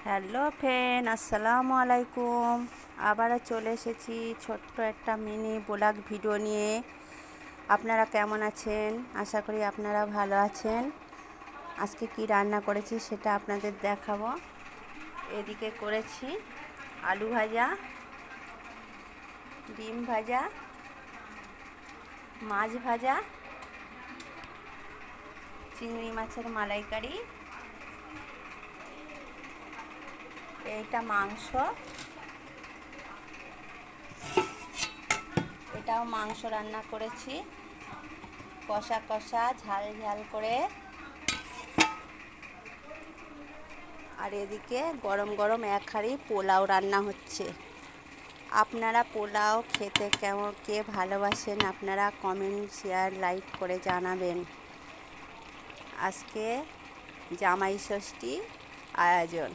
Hello friend, আসসালামু আলাইকুম। আবারও চলে এসেছি ছোট্ট একটা মিনি ব্লগ ভিডিও নিয়ে। আপনারা কেমন আছেন? আশা করি আপনারা ভালো আছেন। আজকে কি রান্না করেছি সেটা আপনাদের দেখাবো। এদিকে করেছি আলু ভাজা, ডিম ভাজা, মাছ ভাজা, চিংড়ি মাছের মালাইকারি, এইটা মাংস, এটাও মাংস রান্না করেছি কষা কষা ঝাল ঝাল করে। আর এদিকে গরম গরম এক হাঁড়ি পোলাও রান্না হচ্ছে। আপনারা পোলাও খেতে কেমন, কে ভালোবাসেন, আপনারা কমেন্ট শেয়ার লাইক করে জানাবেন। আজকে জামাই ষষ্ঠী আয়োজন।